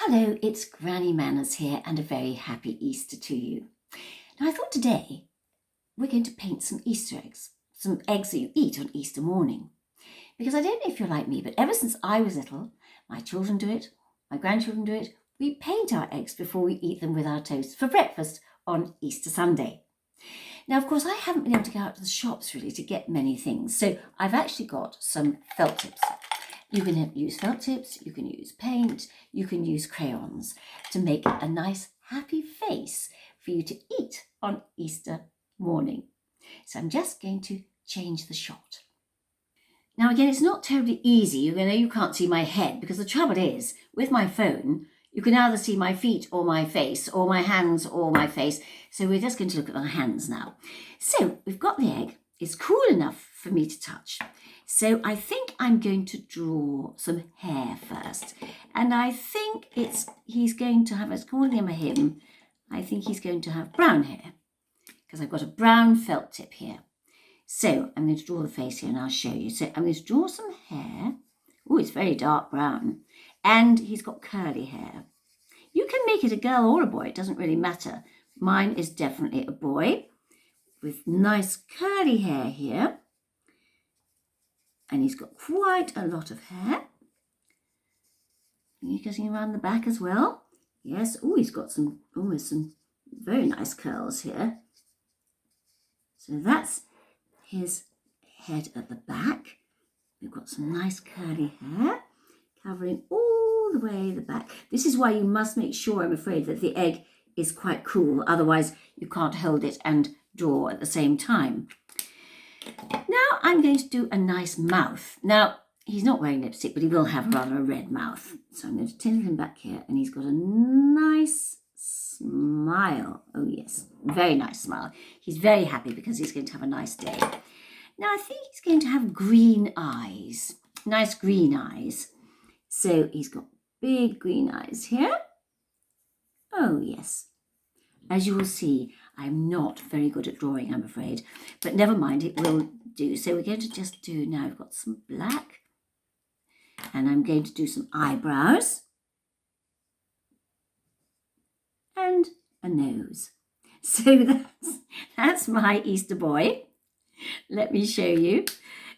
Hello, it's Granny Manners here and a very happy Easter to you. Now I thought today we're going to paint some Easter eggs, some eggs that you eat on Easter morning. Because I don't know if you're like me, but ever since I was little, my children do it, my grandchildren do it, we paint our eggs before we eat them with our toast for breakfast on Easter Sunday. Now, of course, I haven't been able to go out to the shops really to get many things, so I've actually got some felt tips. You can use felt tips, you can use paint, you can use crayons to make a nice happy face for you to eat on Easter morning. So I'm just going to change the shot. Now again, it's not terribly easy. You can't see my head because the trouble is, with my phone, you can either see my feet or my face or my hands or my face. So we're just going to look at our hands now. So we've got the egg. It's cool enough for me to touch. So I think I'm going to draw some hair first. And I think he's going to have, let's call him, I think he's going to have brown hair because I've got a brown felt tip here. So I'm going to draw the face here and I'll show you. So I'm going to draw some hair. Oh, it's very dark brown. And he's got curly hair. You can make it a girl or a boy. It doesn't really matter. Mine is definitely a boy with nice curly hair here. And he's got quite a lot of hair. He's getting around the back as well. Yes, oh, he's got some very nice curls here. So that's his head at the back. We've got some nice curly hair covering all the way the back. This is why you must make sure, I'm afraid, that the egg is quite cool. Otherwise, you can't hold it and draw at the same time. Now I'm going to do a nice mouth. Now, he's not wearing lipstick, but he will have rather a red mouth. So I'm going to tilt him back here, and he's got a nice smile. Oh, yes, very nice smile. He's very happy because he's going to have a nice day. Now, I think he's going to have green eyes, nice green eyes. So he's got big green eyes here. Oh, yes. As you will see, I'm not very good at drawing, I'm afraid, but never mind, it will do. So we're going to just do, now I've got some black, and I'm going to do some eyebrows, and a nose. So that's my Easter boy. Let me show you.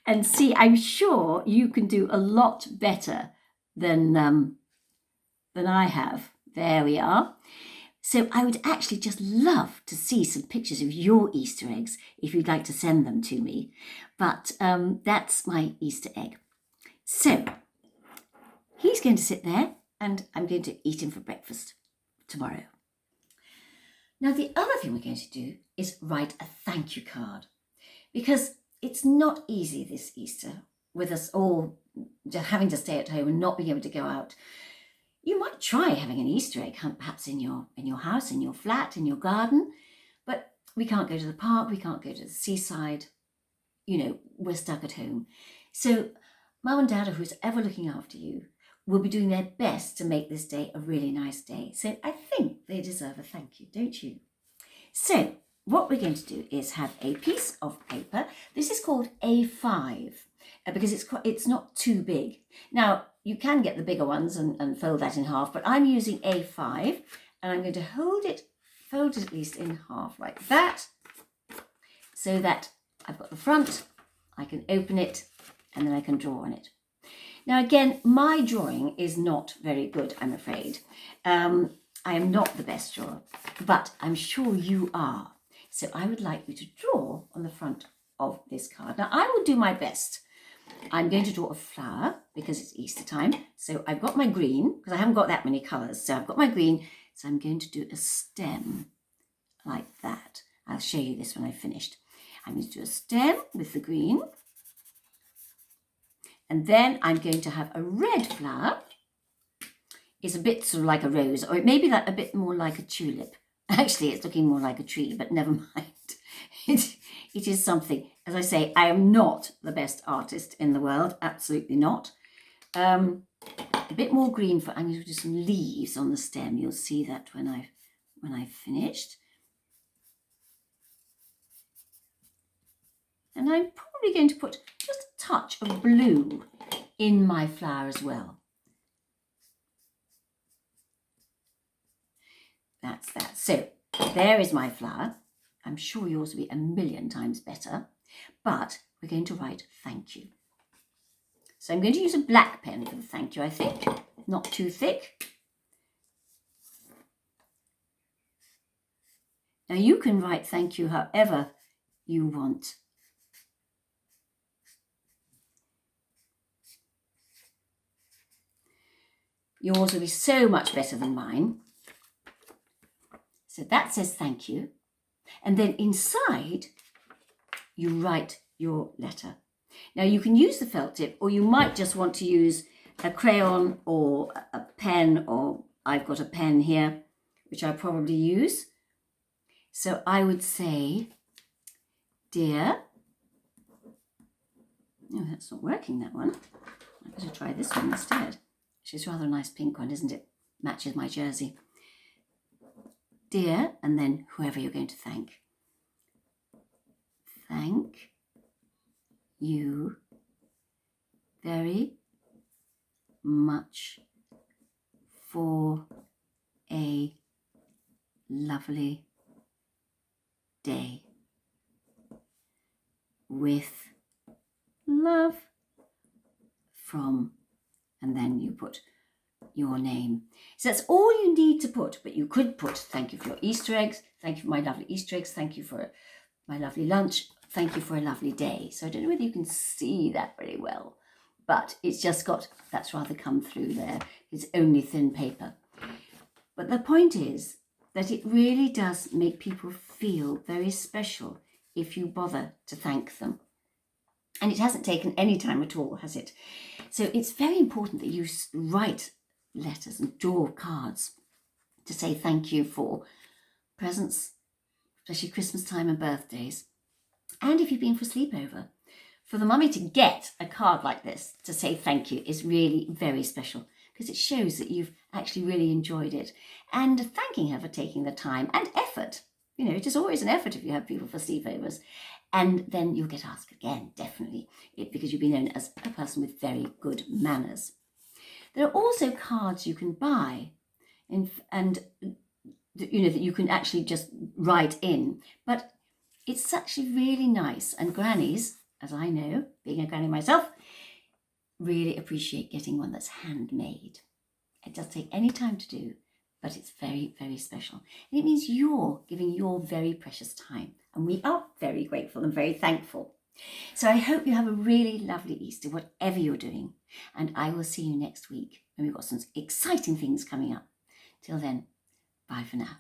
And see, I'm sure you can do a lot better than I have. There we are. So I would actually just love to see some pictures of your Easter eggs if you'd like to send them to me. But that's my Easter egg. So he's going to sit there and I'm going to eat him for breakfast tomorrow. Now the other thing we're going to do is write a thank you card, because it's not easy this Easter with us all having to stay at home and not being able to go out. You might try having an Easter egg hunt perhaps in your house, in your flat, in your garden, but we can't go to the park, we can't go to the seaside, we're stuck at home. So Mum and Dad, or who's ever looking after you, will be doing their best to make this day a really nice day. So I think they deserve a thank you, don't you? So what we're going to do is have a piece of paper. This is called A5 because it's not too big. Now, you can get the bigger ones and fold that in half, but I'm using A5 and I'm going to fold it at least in half like that, so that I've got the front, I can open it, and then I can draw on it. Now again, my drawing is not very good, I'm afraid. I am not the best drawer, but I'm sure you are. So I would like you to draw on the front of this card. Now I will do my best. I'm going to draw a flower because it's Easter time. So I've got my green, because I haven't got that many colours. So I've got my green. So I'm going to do a stem like that. I'll show you this when I've finished. I'm going to do a stem with the green. And then I'm going to have a red flower. It's a bit sort of like a rose, or it may be a bit more like a tulip. Actually, it's looking more like a tree, but never mind. It is something. As I say, I am not the best artist in the world, absolutely not. A bit more green I'm going to do some leaves on the stem. You'll see that when I've finished. And I'm probably going to put just a touch of blue in my flower as well. That's that. So there is my flower. I'm sure yours will be a million times better, but we're going to write thank you. So I'm going to use a black pen for the thank you, I think. Not too thick. Now you can write thank you however you want. Yours will be so much better than mine. So that says thank you. And then inside, you write your letter. Now you can use the felt tip, or you might just want to use a crayon or a pen, or I've got a pen here, which I probably use. So I would say, dear, no, that's not working, that one. I better try this one instead. She's rather a nice pink one, isn't it? Matches my jersey. Dear, and then whoever you're going to thank. Thank you very much for a lovely day. With love from, and then you put your name. So that's all you need to put, but you could put thank you for your Easter eggs, thank you for my lovely Easter eggs, thank you for my lovely lunch, thank you for a lovely day. So I don't know whether you can see that very well, but it's just got, that's rather come through there. It's only thin paper. But the point is that it really does make people feel very special if you bother to thank them. And it hasn't taken any time at all, has it? So it's very important that you write letters and draw cards to say thank you for presents, especially Christmas time and birthdays. And if you've been for a sleepover, for the mummy to get a card like this to say thank you is really very special, because it shows that you've actually really enjoyed it, and thanking her for taking the time and effort. You know, it is always an effort if you have people for sleepovers. And then you'll get asked again, definitely, because you'll be known as a person with very good manners. There are also cards you can buy, and you know, that you can actually just write in. But it's actually really nice, and grannies, as I know, being a granny myself, really appreciate getting one that's handmade. It doesn't take any time to do, but it's very, very special. And it means you're giving your very precious time. And we are very grateful and very thankful. So I hope you have a really lovely Easter, whatever you're doing. And I will see you next week when we've got some exciting things coming up. Till then, bye for now.